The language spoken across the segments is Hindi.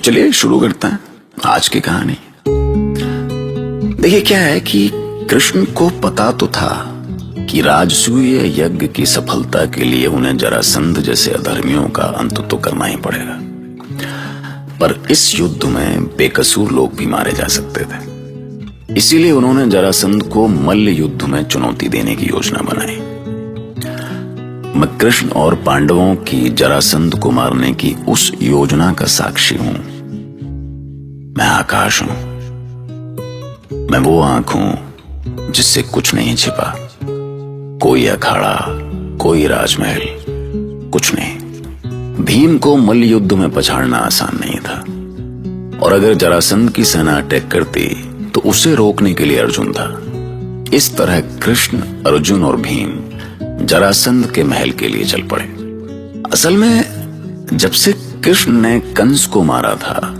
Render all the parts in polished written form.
चलिए शुरू करते हैं आज की कहानी। देखिए क्या है कि कृष्ण को पता तो था कि राजसूय यज्ञ की सफलता के लिए उन्हें जरासंध जैसे अधर्मियों का अंत तो करना ही पड़ेगा, पर इस युद्ध में बेकसूर लोग भी मारे जा सकते थे। इसीलिए उन्होंने जरासंध को मल्ल युद्ध में चुनौती देने की योजना बनाई। मैं कृष्ण और पांडवों की जरासंध को मारने की उस योजना का साक्षी हूं। मैं आकाश हूं, मैं वो आंख हूं जिससे कुछ नहीं छिपा, कोई अखाड़ा, कोई राजमहल, कुछ नहीं। भीम को मल्ल युद्ध में पछाड़ना आसान नहीं था, और अगर जरासंध की सेना अटैक करती तो उसे रोकने के लिए अर्जुन था। इस तरह कृष्ण, अर्जुन और भीम जरासंध के महल के लिए चल पड़े। असल में जब से कृष्ण ने कंस को मारा था,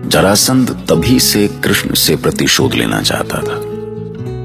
जरासंध तभी से कृष्ण से प्रतिशोध लेना चाहता था,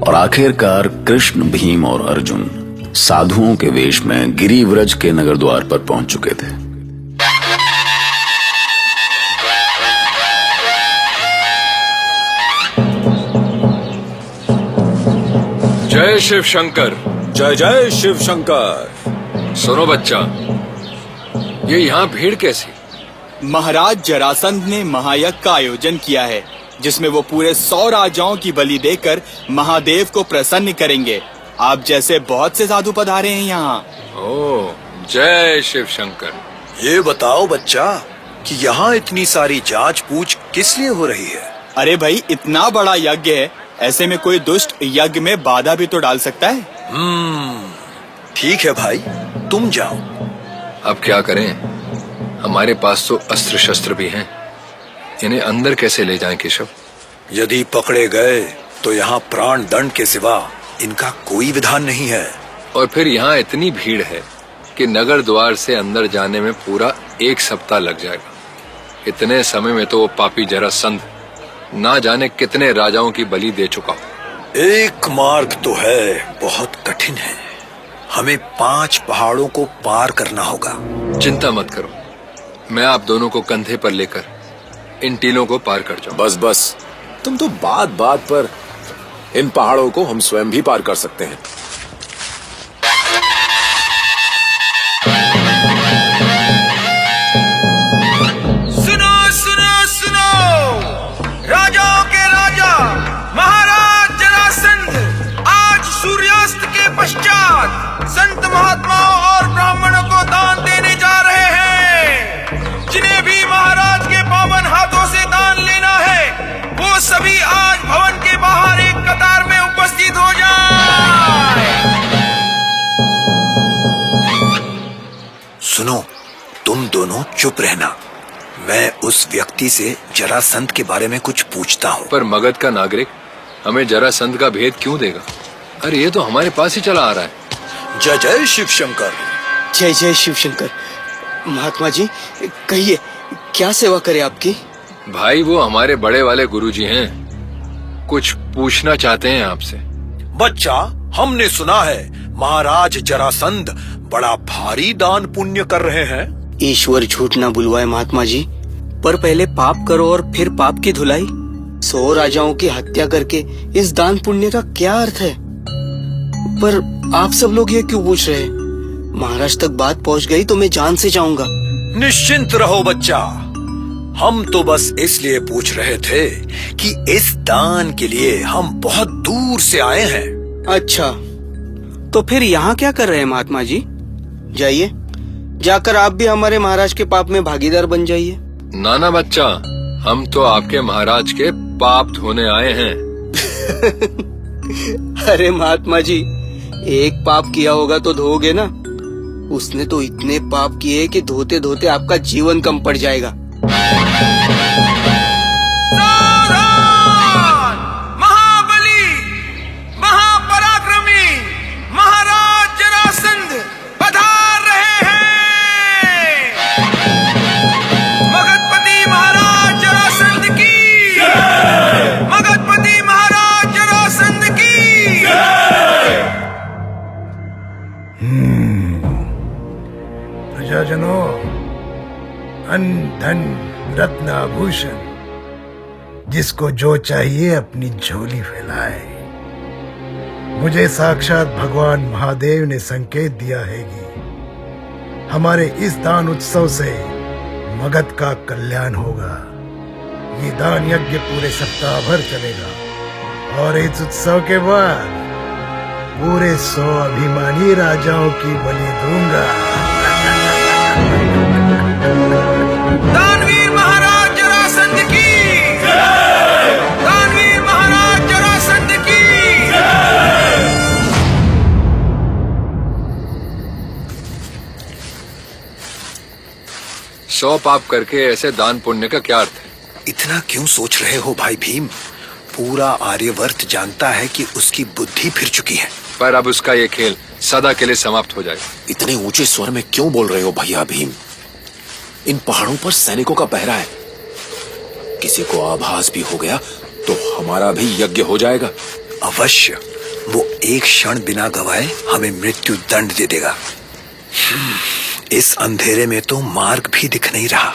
और आखिरकार कृष्ण, भीम और अर्जुन साधुओं के वेश में गिरिव्रज के नगर द्वार पर पहुंच चुके थे। जय शिव शंकर। जय जय शिव शंकर। सुनो बच्चा, ये यहाँ भीड़ कैसी? महाराज जरासंध ने महायज्ञ का आयोजन किया है, जिसमें वो पूरे 100 राजाओं की बलि देकर महादेव को प्रसन्न करेंगे। आप जैसे बहुत से साधु पधारे हैं यहाँ। ओह, जय शिव शंकर। ये बताओ बच्चा कि यहाँ इतनी सारी जांच पूछ किस लिए हो रही है? अरे भाई, इतना बड़ा यज्ञ है, ऐसे में कोई दुष्ट यज्ञ में बाधा भी तो डाल सकता है। ठीक है भाई, तुम जाओ। अब क्या करें, हमारे पास तो अस्त्र शस्त्र भी हैं। इन्हें अंदर कैसे ले जाएं केशव? यदि पकड़े गए तो यहाँ प्राण दंड के सिवा इनका कोई विधान नहीं है। और फिर यहाँ इतनी भीड़ है कि नगर द्वार से अंदर जाने में पूरा 1 सप्ताह लग जाएगा। इतने समय में तो वो पापी जरासंध ना जाने कितने राजाओं की बलि दे चुका हो। एक मार्ग तो है, बहुत कठिन है। हमें 5 पहाड़ों को पार करना होगा। चिंता मत करो, मैं आप दोनों को कंधे पर लेकर इन टीलों को पार कर जाऊं। बस बस, तुम तो बात बात पर इन पहाड़ों को हम स्वयं भी पार कर सकते हैं। सुनो सुनो सुनो, राजाओं के राजा महाराज जरासंध आज सूर्यास्त के पश्चात संत महात्माओं और ब्राह्मणों को दान देने जा रहे हैं। जिन्हें भी महाराज के पावन हाथों से दान लेना है, वो सभी आज भवन के बाहर एक कतार में उपस्थित हो जाए। सुनो, तुम दोनों चुप रहना। मैं उस व्यक्ति से जरासंध के बारे में कुछ पूछता हूँ। पर मगध का नागरिक हमें जरासंध का भेद क्यों देगा? अरे ये तो हमारे पास ही चला आ रहा है। जय जय शिव शंकर। जय जय शिव शंकर। महात्मा जी, कहिए क्या सेवा करे आपकी? भाई, वो हमारे बड़े वाले गुरुजी हैं, कुछ पूछना चाहते हैं आपसे। बच्चा, हमने सुना है महाराज जरासंध बड़ा भारी दान पुण्य कर रहे हैं। ईश्वर झूठ ना बुलवाए महात्मा जी, पर पहले पाप करो और फिर पाप की धुलाई। 100 राजाओं की हत्या करके इस दान पुण्य का क्या अर्थ है? पर आप सब लोग ये क्यों पूछ रहे हैं? महाराज तक बात पहुंच गई तो मैं जान से जाऊंगा। निश्चिंत रहो बच्चा, हम तो बस इसलिए पूछ रहे थे कि इस दान के लिए हम बहुत दूर से आए हैं। अच्छा, तो फिर यहाँ क्या कर रहे हैं महात्मा जी? जाइए, जाकर आप भी हमारे महाराज के पाप में भागीदार बन जाइए। नाना बच्चा, हम तो आपके महाराज के पाप धोने आए हैं। अरे महात्मा जी, एक पाप किया होगा तो धोगे ना। उसने तो इतने पाप किए कि धोते धोते आपका जीवन कम पड़ जाएगा। महाबली, महापराक्रमी महाराज जरासंध पधार रहे हैं। मगधपति महाराज जरासंध की, मगधपति महाराज जरासंध की। प्रजाजनों, अन्न धन रत्न आभूषण, जिसको जो चाहिए अपनी झोली फैलाए। मुझे साक्षात भगवान महादेव ने संकेत दिया है कि हमारे इस दान उत्सव से मगध का कल्याण होगा। ये दान यज्ञ पूरे सप्ताह भर चलेगा और इस उत्सव के बाद पूरे 100 अभिमानी राजाओं की बलि दूंगा। दानवीर महाराज जरासंध की जय! दानवीर महाराज जरासंध की जय! 100 पाप करके ऐसे दान पुण्य का क्या अर्थ है? इतना क्यों सोच रहे हो भाई भीम? पूरा आर्यवर्त जानता है कि उसकी बुद्धि फिर चुकी है। पर अब उसका ये खेल सदा के लिए समाप्त हो जाएगा। इतने ऊंचे स्वर में क्यों बोल रहे हो भैया भीम? इन पहाड़ों पर सैनिकों का पहरा है। किसी को आभास भी हो गया तो हमारा भी यज्ञ हो जाएगा। अवश्य, वो एक क्षण बिना गवाए हमें मृत्यु दंड दे देगा। इस अंधेरे में तो मार्ग भी दिख नहीं रहा।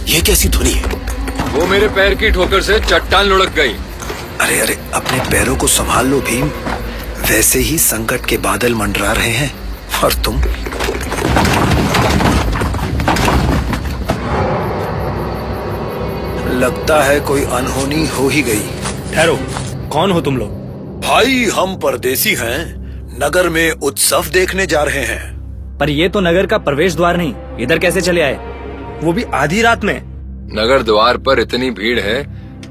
ये कैसी धुनी है? वो मेरे पैर की ठोकर से चट्टान लुढ़क गई। अरे अरे, अपने पैरों को संभाल लो भीम। वैसे ही संकट के बादल मंडरा रहे हैं और तुम। लगता है कोई अनहोनी हो ही गई। ठहरो, कौन हो तुम लोग? भाई, हम परदेसी हैं, नगर में उत्सव देखने जा रहे हैं। पर ये तो नगर का प्रवेश द्वार नहीं, इधर कैसे चले आए, वो भी आधी रात में? नगर द्वार पर इतनी भीड़ है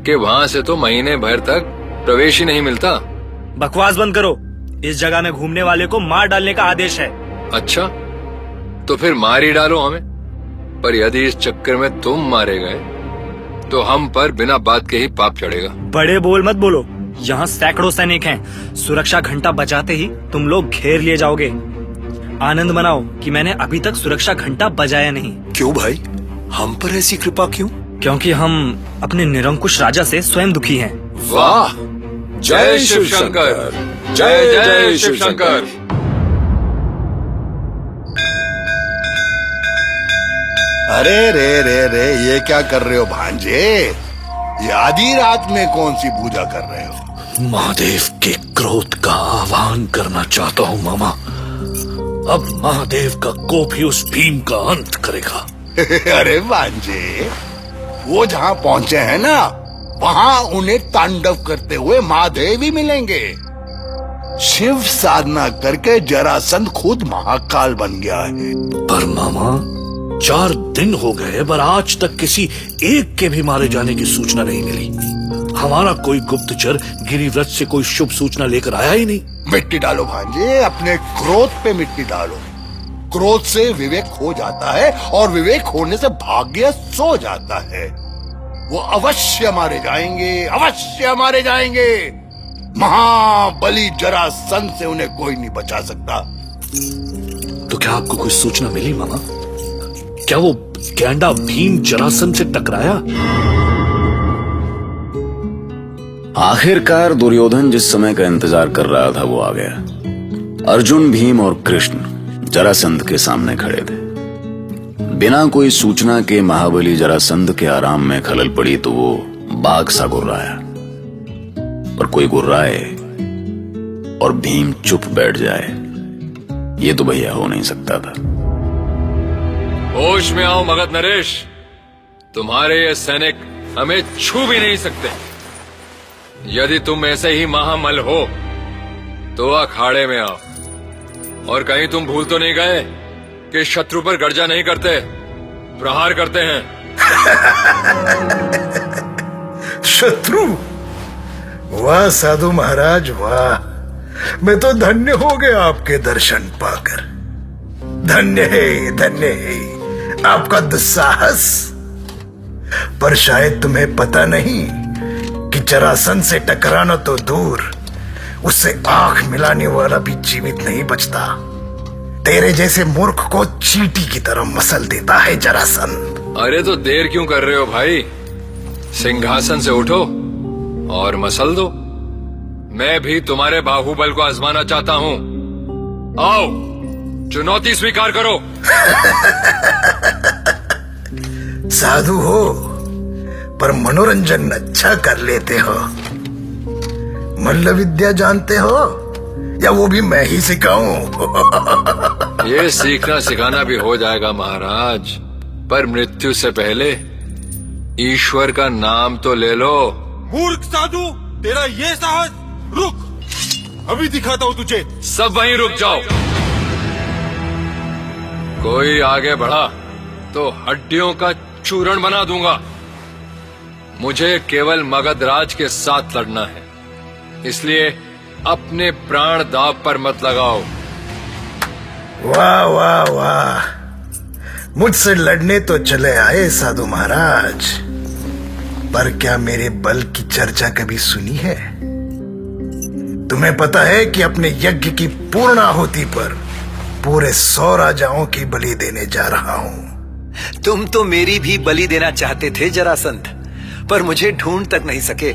कि वहाँ से तो महीने भर तक प्रवेश ही नहीं मिलता। बकवास बंद करो। इस जगह में घूमने वाले को मार डालने का आदेश है। अच्छा, तो फिर मार ही डालो हमें। पर यदि इस चक्कर में तुम मारे गए तो हम पर बिना बात के ही पाप चढ़ेगा। बड़े बोल मत बोलो, यहाँ सैकड़ों सैनिक हैं। सुरक्षा घंटा बजाते ही तुम लोग घेर लिए जाओगे। आनंद मनाओ कि मैंने अभी तक सुरक्षा घंटा बजाया नहीं। क्यों भाई, हम पर ऐसी कृपा क्यों? क्योंकि हम अपने निरंकुश राजा से स्वयं दुखी हैं। वाह! जय शिव शंकर, जय जय शिव शंकर। अरे रे रे रे, ये क्या कर रहे हो भांजे? ये आधी रात में कौन सी पूजा कर रहे हो? महादेव के क्रोध का आह्वान करना चाहता हूँ मामा। अब महादेव का कोप ही उस भीम का अंत करेगा। अरे भांजे, वो जहाँ पहुँचे हैं ना, वहाँ उन्हें तांडव करते हुए महादेव ही मिलेंगे। शिव साधना करके जरासंध खुद महाकाल बन गया है। पर मामा, 4 दिन हो गए पर आज तक किसी एक के भी मारे जाने की सूचना नहीं मिली। हमारा कोई गुप्तचर गिरिव्रत से कोई शुभ सूचना लेकर आया ही नहीं। मिट्टी डालो भांजे, अपने क्रोध पे मिट्टी डालो। क्रोध से विवेक खो जाता है और विवेक खोने से भाग्य सो जाता है। वो अवश्य मारे जाएंगे, अवश्य मारे जाएंगे। महाबली जरासंध से उन्हें कोई नहीं बचा सकता। तो क्या आपको कोई सूचना मिली मामा? क्या वो गैंडा भीम जरासंध से टकराया? आखिरकार दुर्योधन जिस समय का इंतजार कर रहा था वो आ गया। अर्जुन, भीम और कृष्ण जरासंध के सामने खड़े थे। बिना कोई सूचना के महाबली जरासंध के आराम में खलल पड़ी तो वो बाघ सा गुर्राया। पर कोई गुर्राए और भीम चुप बैठ जाए, ये तो भैया हो नहीं सकता था। होश में आओ मगध नरेश, तुम्हारे ये सैनिक हमें छू भी नहीं सकते। यदि तुम ऐसे ही महामल हो तो अखाड़े में आओ। और कहीं तुम भूल तो नहीं गए कि शत्रु पर गर्जा नहीं करते, प्रहार करते हैं। शत्रु? वाह साधु महाराज, वाह! मैं तो धन्य हो गया आपके दर्शन पाकर। धन्य है आपका दुस्साहस। पर शायद तुम्हें पता नहीं कि जरासंध से टकराना तो दूर, उससे आंख मिलाने वाला भी जीवित नहीं बचता। तेरे जैसे मूर्ख को चींटी की तरह मसल देता है जरासंध। अरे तो देर क्यों कर रहे हो भाई? सिंहासन से उठो और मसल दो। मैं भी तुम्हारे बाहुबल को आजमाना चाहता हूँ। आओ, चुनौती स्वीकार करो। साधु हो पर मनोरंजन अच्छा कर लेते हो। मल्ल विद्या जानते हो या वो भी मैं ही सिखाऊं? ये सीखना सिखाना भी हो जाएगा महाराज, पर मृत्यु से पहले ईश्वर का नाम तो ले लो। मूर्ख साधु, तेरा ये साहस! रुक, अभी दिखाता हूँ तुझे। सब वहीं रुक जाओ। कोई आगे बढ़ा तो हड्डियों का चूर्ण बना दूंगा। मुझे केवल मगध राज के साथ लड़ना है, इसलिए अपने प्राण दांव पर मत लगाओ। वाह वाह वाह, मुझसे लड़ने तो चले आए साधु महाराज, पर क्या मेरे बल की चर्चा कभी सुनी है? तुम्हें पता है कि अपने यज्ञ की पूर्ण आहुति पर पूरे 100 राजाओं की बलि देने जा रहा हूं। तुम तो मेरी भी बलि देना चाहते थे जरासंध, पर मुझे ढूंढ तक नहीं सके।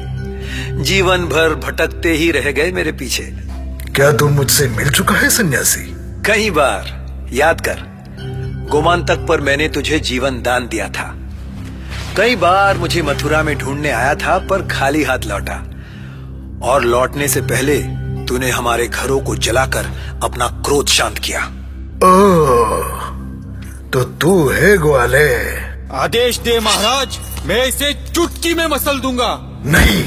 जीवन भर भटकते ही रह गए मेरे पीछे। क्या तुम मुझसे मिल चुका है सन्यासी? कई बार, याद कर। गोमांतक पर मैंने तुझे जीवन दान दिया था। कई बार मुझे मथुरा में ढूंढने आया था, पर खाली हाथ लौटा। और लौटने से पहले तूने हमारे घरों को जलाकर अपना क्रोध शांत किया। ओह, तो तू है ग्वाले। आदेश दे महाराज, मैं इसे चुटकी में मसल दूंगा। नहीं,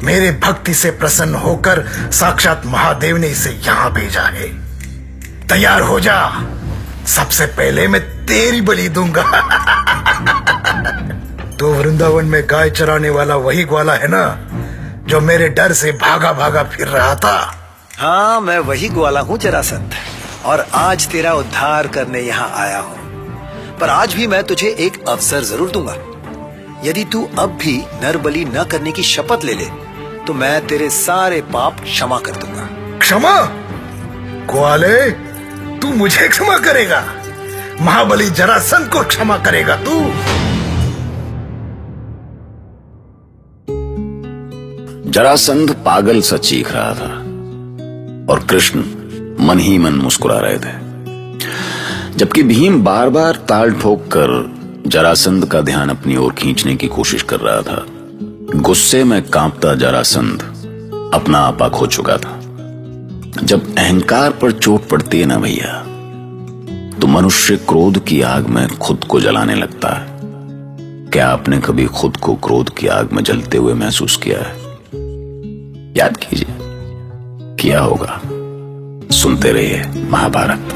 मेरे भक्ति से प्रसन्न होकर साक्षात महादेव ने इसे यहां भेजा है। तैयार हो जा, सबसे पहले मैं तेरी बलि दूंगा। तो वृंदावन में गाय चराने वाला वही ग्वाला है ना, जो मेरे डर से भागा भागा फिर रहा था? हाँ, मैं वही ग्वाला हूँ जरासंध, और आज तेरा उद्धार करने यहाँ आया हूँ। पर आज भी मैं तुझे एक अवसर जरूर दूंगा। यदि तू अब भी नर बलि न करने की शपथ ले ले, तो मैं तेरे सारे पाप क्षमा कर दूंगा। क्षमा? ग्वाले, तू मुझे क्षमा करेगा? महाबली जरासंध को क्षमा करेगा तू? जरासंध पागल सा चीख रहा था और कृष्ण मन ही मन मुस्कुरा रहे थे, जबकि भीम बार बार ताल ठोक कर जरासंध का ध्यान अपनी ओर खींचने की कोशिश कर रहा था। गुस्से में कांपता जरासंध अपना आपा खो चुका था। जब अहंकार पर चोट पड़ती है ना भैया, तो मनुष्य क्रोध की आग में खुद को जलाने लगता है। क्या आपने कभी खुद को क्रोध की आग में जलते हुए महसूस किया है? याद कीजिए, किया होगा। सुनते रहिए महाभारत।